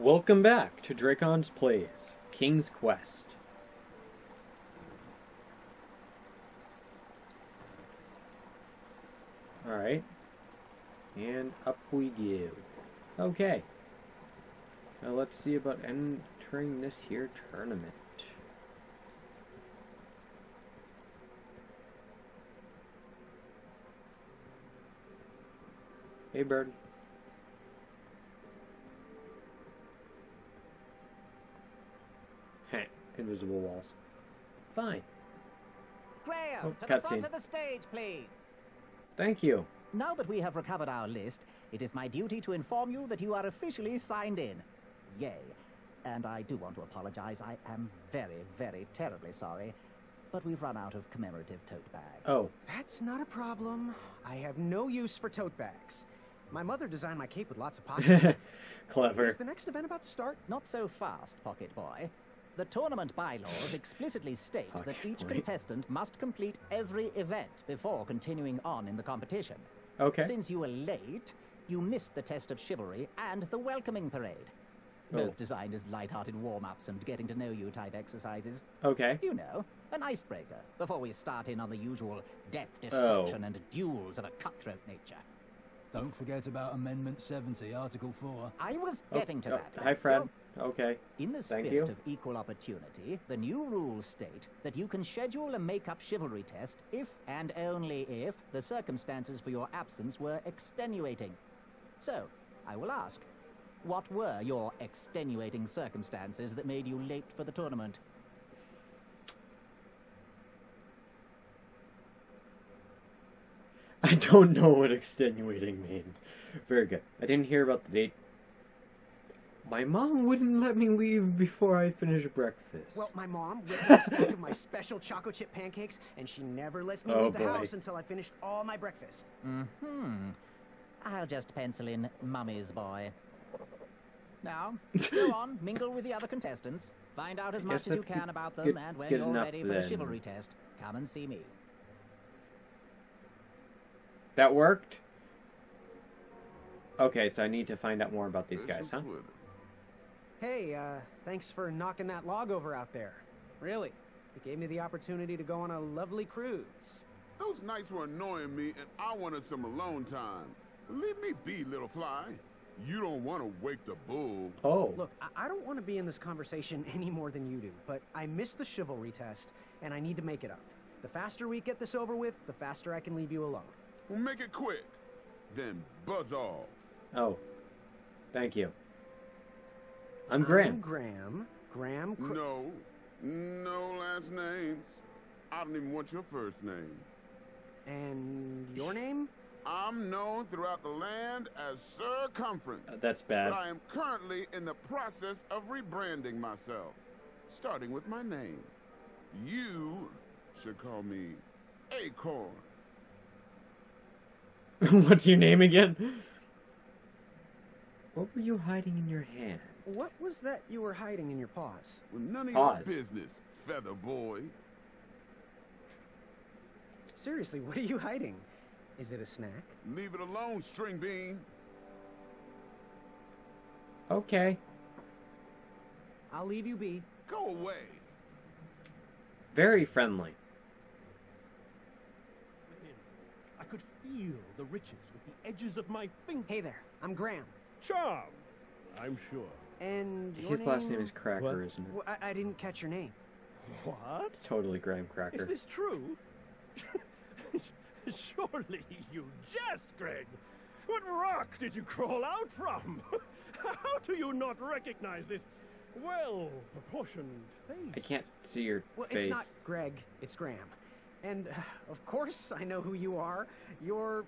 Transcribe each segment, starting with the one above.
Welcome back to Dracon's Plays, King's Quest. Alright. And up we go. Okay. Now let's see about entering this here tournament. Hey, bird. Heh, invisible walls. Fine. Graham, Oh, to the cutscene. front of the stage, please. Thank you. Now that we have recovered our list, it is my duty to inform you that you are officially signed in. Yay. And I do want to apologize. I am very, very terribly sorry. But we've run out of commemorative tote bags. Oh. That's not a problem. I have no use for tote bags. My mother designed my cape with lots of pockets. Clever. Is the next event about to start? Not so fast, Pocket Boy. The tournament bylaws explicitly state that each Pocket Boy. contestant must complete every event before continuing on in the competition. Okay. Since you were late, you missed the test of chivalry and the welcoming parade. Both Oh. designed as light-hearted warm-ups and getting-to-know-you type exercises. Okay. You know, an icebreaker before we start in on the usual death, destruction, and duels of a cutthroat nature. Don't forget about Amendment 70, Article 4. I was getting to that. Hi, Fred. Okay. In the Thank spirit you. of equal opportunity, the new rules state that you can schedule a make-up chivalry test if and only if the circumstances for your absence were extenuating. So, I will ask, what were your extenuating circumstances that made you late for the tournament? I don't know what extenuating means. Very good. I didn't hear about the date. My mom wouldn't let me leave before I finish breakfast. Well, my mom ripped me a stack of my special chocolate chip pancakes, and she never lets me leave the house until I finished all my breakfast. Mm-hmm. I'll just pencil in Mummy's boy. Now, go on, mingle with the other contestants. Find out as much as you can about them, and when you're ready for the chivalry test, come and see me. That worked? Okay, so I need to find out more about these guys, huh? Hey, thanks for knocking that log over out there. Really, it gave me the opportunity to go on a lovely cruise. Those nights were annoying me, and I wanted some alone time. Leave me be, little fly. You don't want to wake the bull. Oh. Look, I don't want to be in this conversation any more than you do, but I missed the chivalry test, and I need to make it up. The faster we get this over with, the faster I can leave you alone. Well, make it quick. Then buzz off. Oh. Thank you. I'm Graham. I'm Graham. No last names. I don't even want your first name. And your name? I'm known throughout the land as Circumference. That's bad. But I am currently in the process of rebranding myself, starting with my name. You should call me Acorn. What's your name again? What were you hiding in your hand? What was that you were hiding in your paws? Well, none of Pause. your business, feather boy. Seriously, what are you hiding? Is it a snack? Leave it alone, string bean. Okay. I'll leave you be. Go away. Very friendly. I could feel the riches with the edges of my fingers. Hey there, I'm Graham. Charm, I'm sure. And your His last name is Cracker, What? isn't it? Well, I didn't catch your name. What? Totally Graham Cracker. Is this true? Surely you jest, Greg. What rock did you crawl out from? How do you not recognize this well-proportioned face? I can't see your Well, face. it's not Greg, it's Graham. And, of course, I know who you are. You're...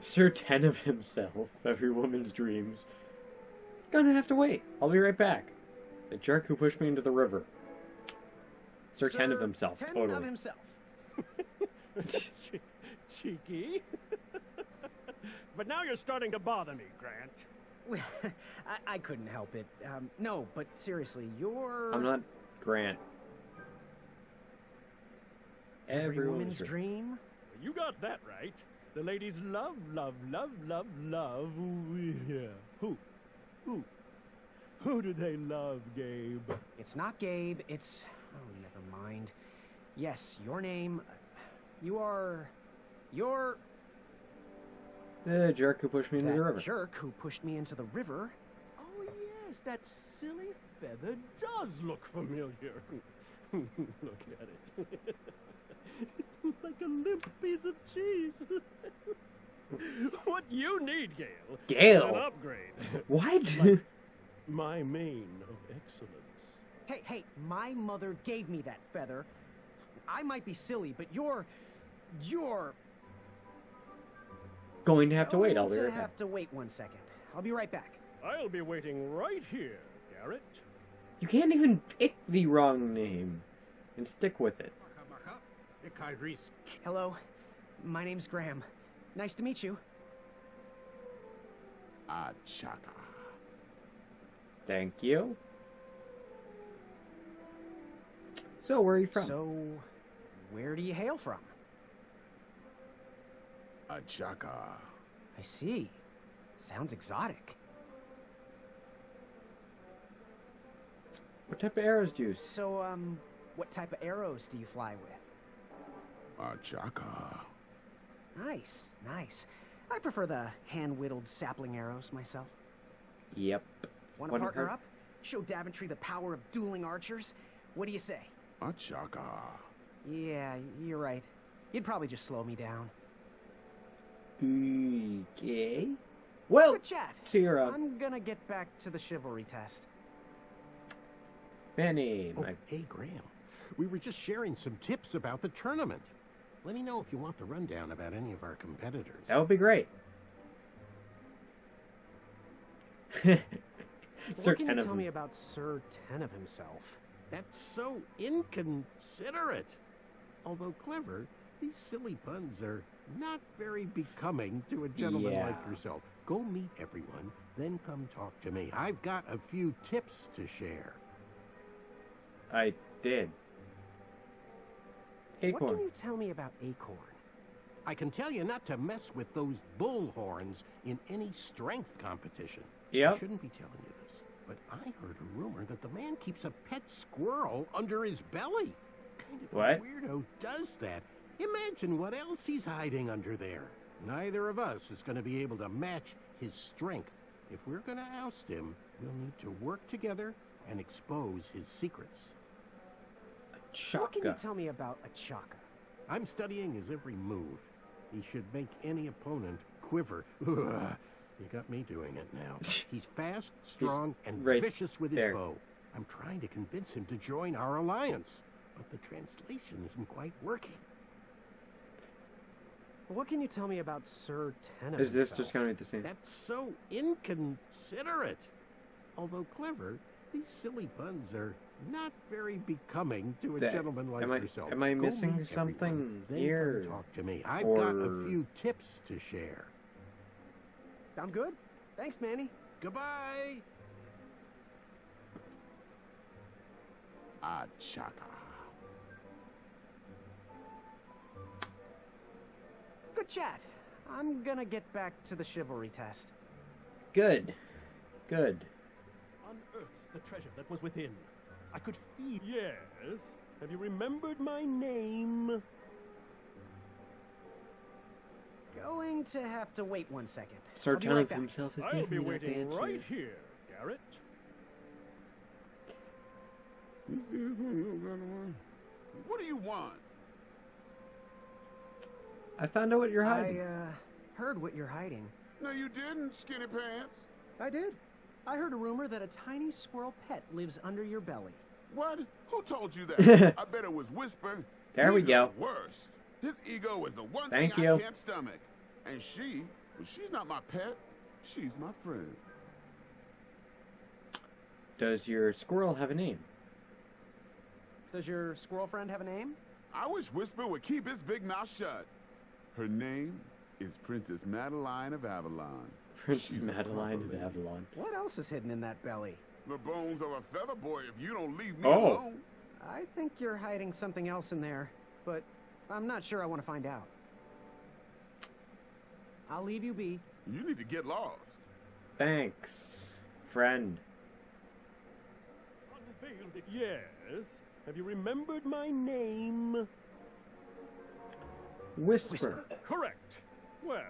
Sir Ten of himself, every woman's dreams. Gonna have to wait. I'll be right back. The jerk who pushed me into the river. Sir Ten of himself, Ten totally. of himself. Cheeky. But now you're starting to bother me, Grant. Well, I couldn't help it. No, but seriously, you're... I'm not Grant. Every Everyone's woman's dream? You got that right. The ladies love, love, love, love, love. Yeah. Who? Who do they love, Gabe? It's not Gabe, it's... Oh, never mind. Yes, your name... You're... The jerk who pushed me into the That river. jerk who pushed me into the river. Oh, yes, that silly feather does look familiar. Look at it. It's like a limp piece of cheese. What you need, Gale, Gale? is an upgrade. What? Like my mane of excellence. Hey, my mother gave me that feather. I might be silly, but you're... Going to have to wait. I'll be Going right to back. have to wait 1 second. I'll be right back. I'll be waiting right here, Garrett. You can't even pick the wrong name and stick with it. Hello, my name's Graham. Nice to meet you. Achaka. Thank you. So, where are you from? So, where do you hail from? Achaka. I see. Sounds exotic. What type of arrows do you use? So, what type of arrows do you fly with? Achaka. Nice, nice. I prefer the hand-whittled sapling arrows myself. Yep. Want to Wouldn't partner hurt. up? Show Daventry the power of dueling archers? What do you say? Achaka. Yeah, you're right. You'd probably just slow me down. Okay. Well, Good chat. so you're I'm gonna get back to the chivalry test. Manny. Oh, hey, Graham. We were just sharing some tips about the tournament. Let me know if you want the rundown about any of our competitors. That would be great. Sir What can you Ten tell of me them. about Sir Ten of himself? That's so inconsiderate. Although clever, these silly puns are not very becoming to a gentleman Yeah. like yourself. Go meet everyone, then come talk to me. I've got a few tips to share. I did. What Acorn. can you tell me about Acorn? I can tell you not to mess with those bullhorns in any strength competition. I Yep. shouldn't be telling you this, but I heard a rumor that the man keeps a pet squirrel under his belly. Kind of What? a weirdo does that. Imagine what else he's hiding under there. Neither of us is going to be able to match his strength. If we're going to oust him, we'll need to work together and expose his secrets. What can you Chaka. tell me about a Chaka? I'm studying his every move. He should make any opponent quiver. Ugh, you got me doing it now. He's fast, strong, and right vicious with there. his bow. I'm trying to convince him to join our alliance, but the translation isn't quite working. What can you tell me about Sir Ten of Is this himself? just going to be the same? That's so inconsiderate. Although clever, these silly puns are not very becoming to a That- gentleman like am I- yourself. am I Go missing meet something everyone, then here? come talk to me. I've got a Or- few tips to share. I'm good. Thanks, Manny. Goodbye. Achaka. Good chat. I'm gonna get back to the chivalry test. Good. Good. Unearth the treasure that was within. I could feel. Yes. Have you remembered my name? Going to have to wait 1 second. Sir I'll be Ten right of back. himself is I'll be definitely that waiting bad right too. here, Garrett. What do you want? I found out what you're hiding. I heard what you're hiding. No, you didn't, skinny pants. I did. I heard a rumor that a tiny squirrel pet lives under your belly. What? Who told you that? I bet it was Whisper. There we He's go. the worst. His ego is the one Thank thing you. I can't stomach. And well, she's not my pet. She's my friend. Does your squirrel have a name? Does your squirrel friend have a name? I wish Whisper would keep his big mouth shut. Her name is Princess Madeline of Avalon. Princess She's a Madeline proper of lady. Avalon. What else is hidden in that belly? The bones of a feather boy if you don't leave me Oh. alone. I think you're hiding something else in there, but I'm not sure I want to find out. I'll leave you be. You need to get lost. Thanks, friend. Unveiled. Yes. Have you remembered my name? Whisper. Correct. Well,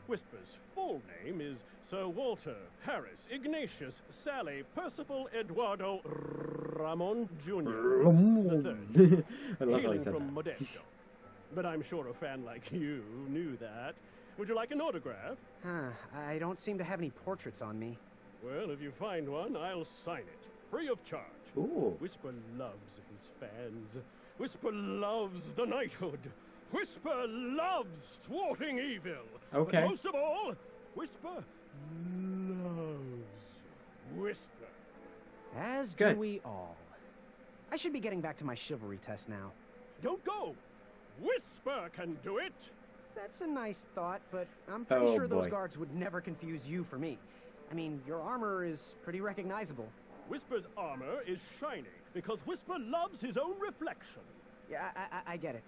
Whisper's full name is Sir Walter Harris Ignatius Sally Percival Eduardo Ramon Jr. the I love how he hailing said from that. Modesto. But I'm sure a fan like you knew that. Would you like an autograph? I don't seem to have any portraits on me. Well, if you find one, I'll sign it. Free of charge. Ooh. Whisper loves his fans. Whisper loves the knighthood. Whisper loves thwarting evil. Okay. But most of all, Whisper loves Whisper. As Good. do we all. I should be getting back to my chivalry test now. Don't go. Whisper can do it. That's a nice thought, but I'm pretty Oh, sure those boy. guards would never confuse you for me. I mean, your armor is pretty recognizable. Whisper's armor is shiny because Whisper loves his own reflection. Yeah, I get it.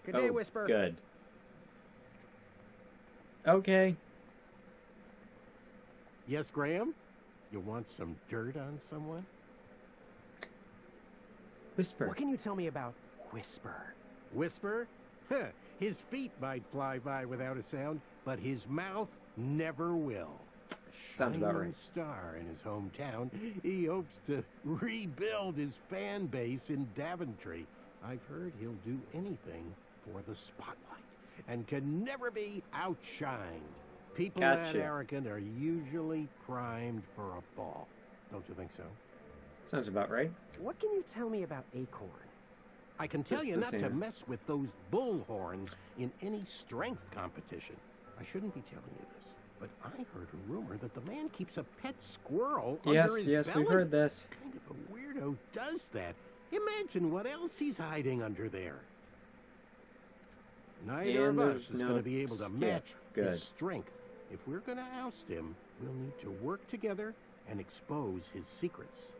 Good day, Whisper. Good. Okay. Yes, Graham? You want some dirt on someone? Whisper. What can you tell me about Whisper? Whisper? Huh. His feet might fly by without a sound, but his mouth never will. Sounds about Shining right. star in his hometown, he hopes to rebuild his fan base in Daventry. I've heard he'll do anything for the spotlight and can never be outshined. People that Gotcha. arrogant are usually primed for a fall. Don't you think so? Sounds about right. What can you tell me about Acorn? I can tell Just you the not to same. mess with those bullhorns in any strength competition. I shouldn't be telling you this, but I heard a rumor that the man keeps a pet squirrel Yes, under his yes, belly. we've heard this. Kind of a weirdo does that. Imagine what else he's hiding under there. Neither And of there's us is no going to be able to skip. match Good. his strength. If we're going to oust him, we'll need to work together and expose his secrets.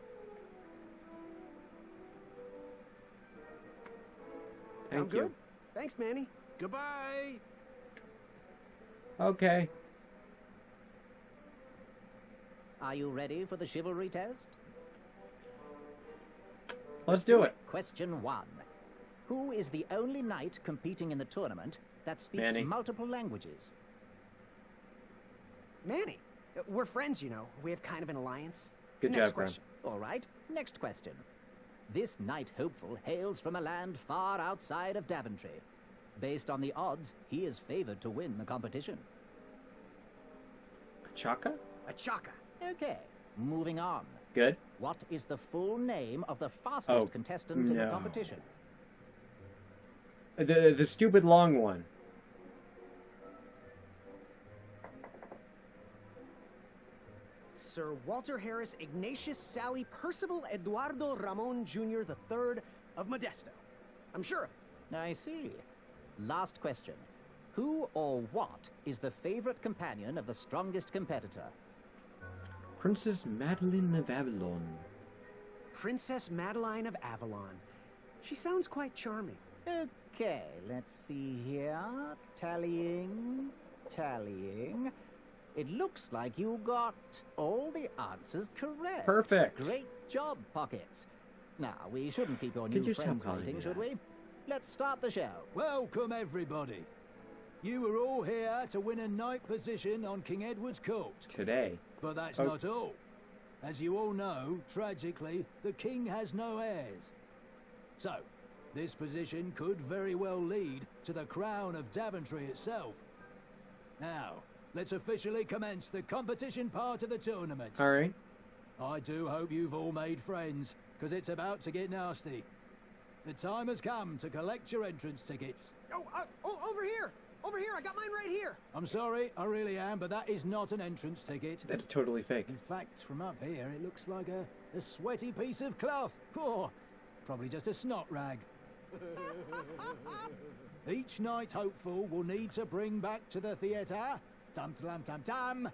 I'm Thank good. you. Thanks, Manny. Goodbye! Okay. Are you ready for the chivalry test? Let's do it. Question 1. Who is the only knight competing in the tournament that speaks Manny. multiple languages? Manny. We're friends, you know. We have kind of an alliance. Good Next job, Graham. question. All right, next question. This knight hopeful hails from a land far outside of Daventry. Based on the odds, he is favored to win the competition. Chaka? A Chaka. Okay, moving on. Good. What is the full name of the fastest Oh, contestant in the no. competition? The stupid long one. Sir Walter Harris Ignatius Sally Percival Eduardo Ramon Jr. III of Modesto. I'm sure of it. I see. Last question. Who or what is the favorite companion of the strongest competitor? Princess Madeline of Avalon. Princess Madeline of Avalon. She sounds quite charming. Okay, let's see here. Tallying. It looks like you got all the answers correct. Perfect. Great job, Pockets. Now, we shouldn't keep your Could new you stop friends calling waiting, me should that? we? Let's start the show. Welcome, everybody. You are all here to win a knight position on King Edward's court. Today. But that's Oh. not all. As you all know, tragically, the king has no heirs. So, this position could very well lead to the crown of Daventry itself. Now, let's officially commence the competition part of the tournament. All right. I do hope you've all made friends, because it's about to get nasty. The time has come to collect your entrance tickets. Oh, over here! Over here! I got mine right here! I'm sorry, I really am, but that is not an entrance ticket. That's totally fake. In fact, from up here, it looks like a sweaty piece of cloth. Oh, probably just a snot rag. Each knight hopeful will need to bring back to the theatre, dum-dum-dum-dum,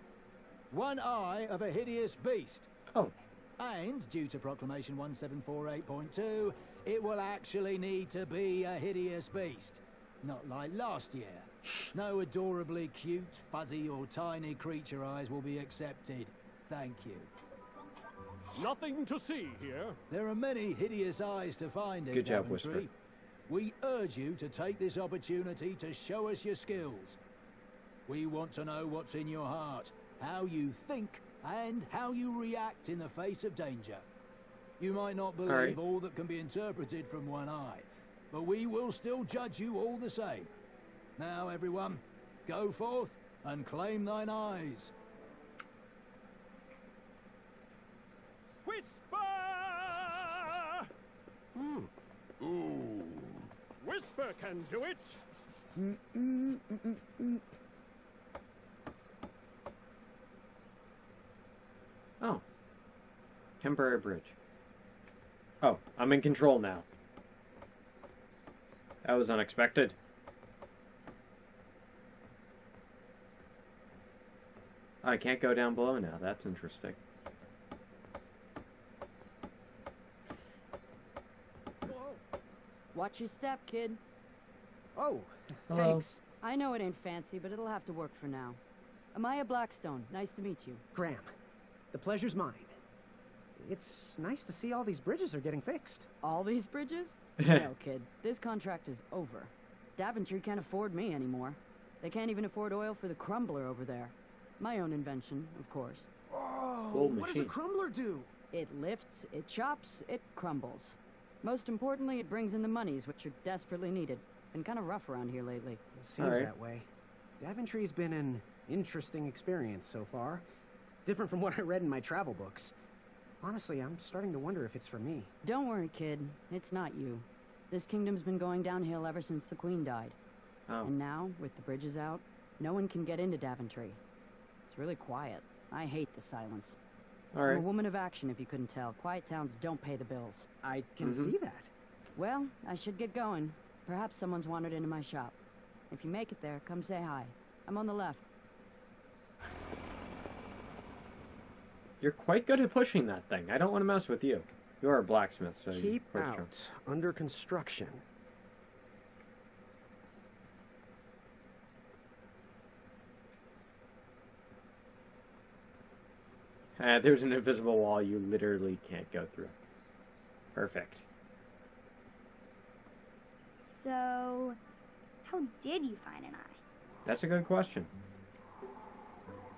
one eye of a hideous beast. Oh. And, due to Proclamation 1748.2, it will actually need to be a hideous beast. Not like last year, No adorably cute, fuzzy, or tiny creature eyes will be accepted. Thank you. Nothing to see here. There are many hideous eyes to find in Good job, Daventry. Whisper. We urge you to take this opportunity to show us your skills. We want to know what's in your heart, how you think, and how you react in the face of danger. You might not believe all that can be interpreted from one eye, but we will still judge you all the same. Now, everyone, go forth and claim thine eyes. Whisper! Ooh. Whisper can do it. Oh. Temporary bridge. Oh, I'm in control now. That was unexpected. I can't go down below now. That's interesting. Watch your step, kid. Oh, Hello. thanks. I know it ain't fancy, but it'll have to work for now. Amaya Blackstone, nice to meet you. Graham, the pleasure's mine. It's nice to see all these bridges are getting fixed. All these bridges? No, kid. This contract is over. Daventry can't afford me anymore. They can't even afford oil for the crumbler over there. My own invention, of course. Oh, Old what does a machine. crumbler do? It lifts, it chops, it crumbles. Most importantly, it brings in the monies, which are desperately needed. Been kind of rough around here lately. It seems Alright. that way. Daventry's been an interesting experience so far. Different from what I read in my travel books. Honestly, I'm starting to wonder if it's for me. Don't worry, kid. It's not you. This kingdom's been going downhill ever since the Queen died. Oh. And now, with the bridges out, no one can get into Daventry. It's really quiet. I hate the silence. I'm a Alright. woman of action, if you couldn't tell. Quiet towns don't pay the bills. I can see that. Well, I should get going. Perhaps someone's wandered into my shop. If you make it there, come say hi. I'm on the left. You're quite good at pushing that thing. I don't want to mess with you. You are a blacksmith, so you Keep push out. them. Under construction. There's an invisible wall you literally can't go through. Perfect. So, how did you find an eye? That's a good question.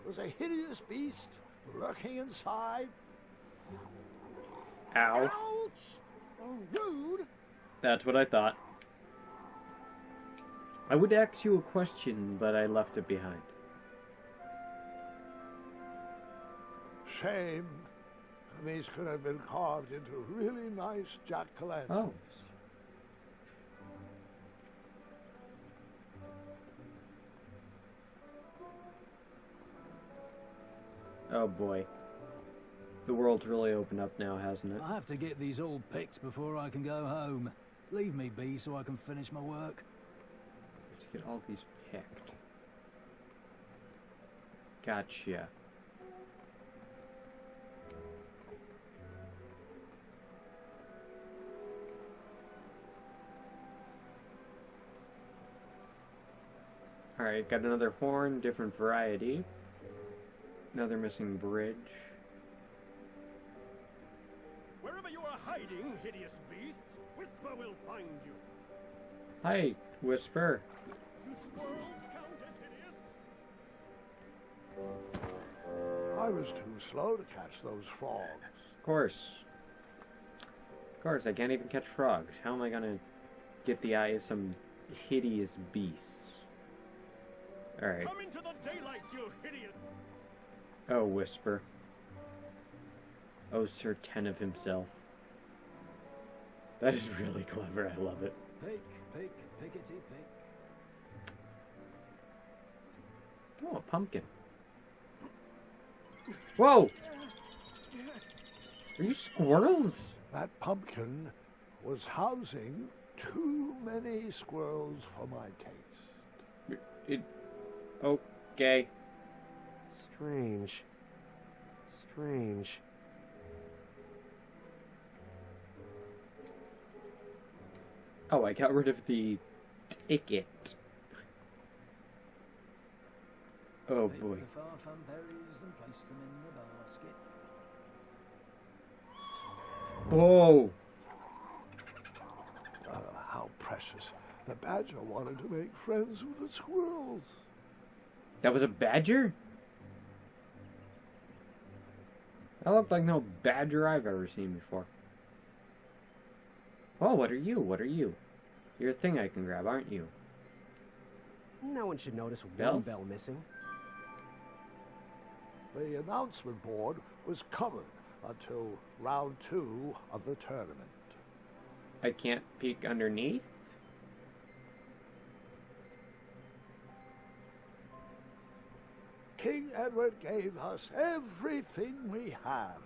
Was a hideous beast lurking inside. Ow. Ouch! Oh, rude! That's what I thought. I would ask you a question, but I left it behind. Shame. These could have been carved into really nice jack-o'-lanterns. Oh. Oh boy. The world's really opened up now, hasn't it? I have to get these all picked before I can go home. Leave me be so I can finish my work. Let's get all these picked. Gotcha. Alright, got another horn, different variety. Another missing bridge. Wherever you are hiding, hideous beasts, Whisper will find you. Hi, Whisper. Do squirrels count as hideous? I was too slow to catch those frogs. Of course. Of course, I can't even catch frogs. How am I gonna get the eye of some hideous beasts? Alright. Come into the daylight, you hideous... Oh, Whisper. Oh, Sir Ten of himself. That is really clever. I love it. Pick, pick, pickety, pick. Oh, a pumpkin. Whoa! Are you squirrels? That pumpkin was housing too many squirrels for my taste. Okay. Strange. Strange. Oh, I got rid of the ticket. Oh Pick boy. the far-fun berries and place them in the basket. Whoa! How precious. The badger wanted to make friends with the squirrels. That was a badger? That looked like no badger I've ever seen before. Oh, what are you? What are you? You're a thing I can grab, aren't you? No one should notice one Bells? bell missing. The announcement board was covered until round 2 of the tournament. I can't peek underneath? King Edward gave us everything we have.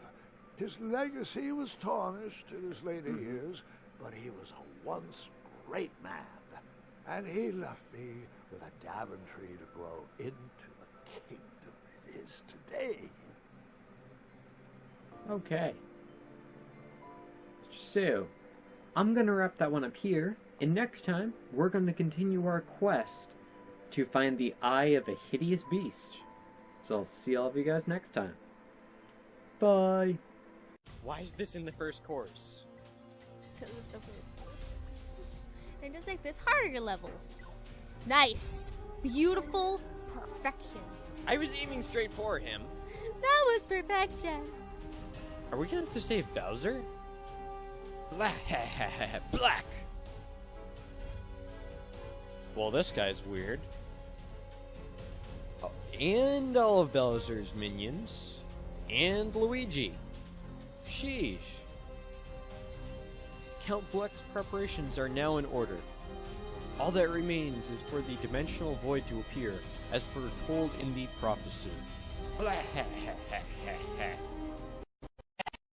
His legacy was tarnished in his later years, but he was a once great man. And he left me with a Daventry to grow into the kingdom it is today. Okay. So, I'm gonna wrap that one up here, and next time, we're gonna continue our quest to find the eye of a hideous beast. So I'll see all of you guys next time. Bye! Why is this in the first course? Because it's the first course. And just like this, harder levels. Nice. Beautiful perfection. I was aiming straight for him. That was perfection. Are we gonna have to save Bowser? Black. Black. Well, this guy's weird. Oh, and all of Bowser's minions. And Luigi. Sheesh. Count Bleck's preparations are now in order. All that remains is for the dimensional void to appear, as foretold in the prophecy. Blah.